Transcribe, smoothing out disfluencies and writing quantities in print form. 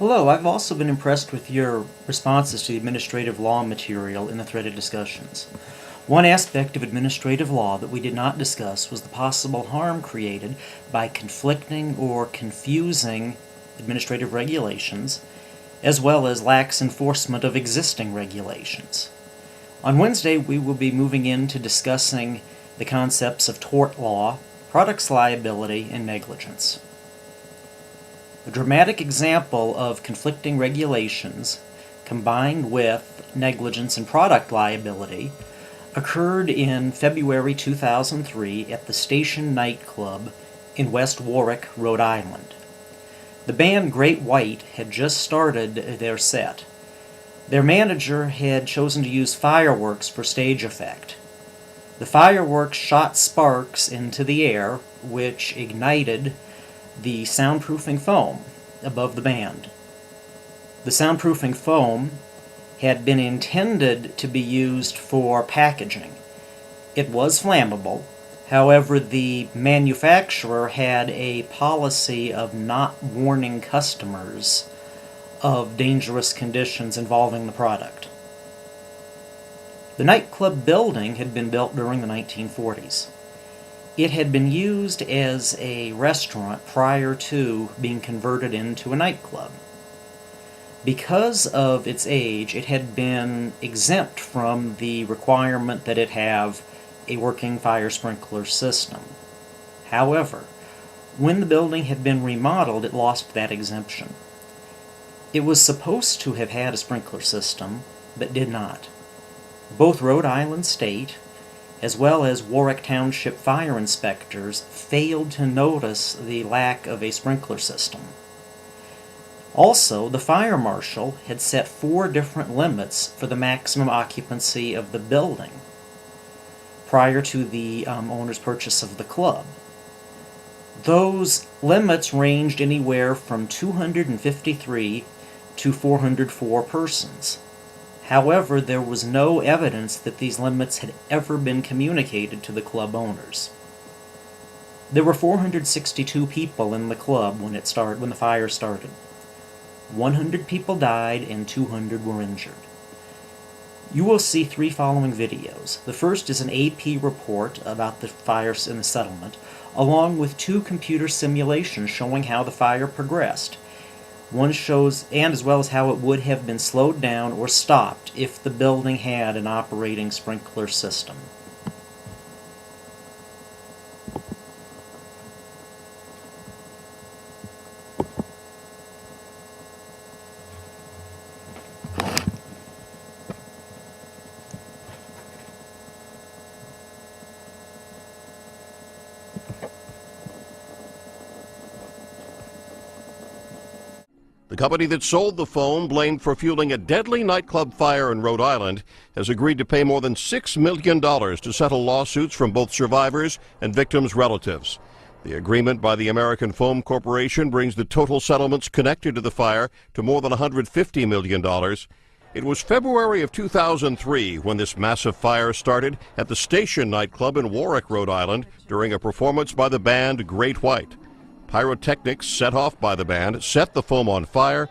Hello, I've also been impressed with your responses to the administrative law material in the threaded discussions. One aspect of administrative law that we did not discuss was the possible harm created by conflicting or confusing administrative regulations, as well as lax enforcement of existing regulations. On Wednesday, we will be moving into discussing the concepts of tort law, products liability, and negligence. A dramatic example of conflicting regulations combined with negligence and product liability occurred in February 2003 at the Station Nightclub in West Warwick, Rhode Island. The band Great White had just started their set. Their manager had chosen to use fireworks for stage effect. The fireworks shot sparks into the air, which ignited the soundproofing foam above the band. The soundproofing foam had been intended to be used for packaging. It was flammable. However, the manufacturer had a policy of not warning customers of dangerous conditions involving the product. The nightclub building had been built during the 1940s. It had been used as a restaurant prior to being converted into a nightclub. Because of its age, it had been exempt from the requirement that it have a working fire sprinkler system. However, when the building had been remodeled, it lost that exemption. It was supposed to have had a sprinkler system, but did not. Both Rhode Island State as well as Warwick Township fire inspectors failed to notice the lack of a sprinkler system. Also, the fire marshal had set 4 different limits for the maximum occupancy of the building prior to the owner's purchase of the club. Those limits ranged anywhere from 253 to 404 persons. However, there was no evidence that these limits had ever been communicated to the club owners. There were 462 people in the club when the fire started. 100 people died and 200 were injured. You will see 3 following videos. The first is an AP report about the fires in the settlement, along with 2 computer simulations showing how the fire progressed. One shows, and as well as how it would have been slowed down or stopped if the building had an operating sprinkler system. The company that sold the foam, blamed for fueling a deadly nightclub fire in Rhode Island, has agreed to pay more than $6 million to settle lawsuits from both survivors and victims' relatives. The agreement by the American Foam Corporation brings the total settlements connected to the fire to more than $150 million. It was February of 2003 when this massive fire started at the Station Nightclub in Warwick, Rhode Island, during a performance by the band Great White. Pyrotechnics set off by the band set the foam on fire,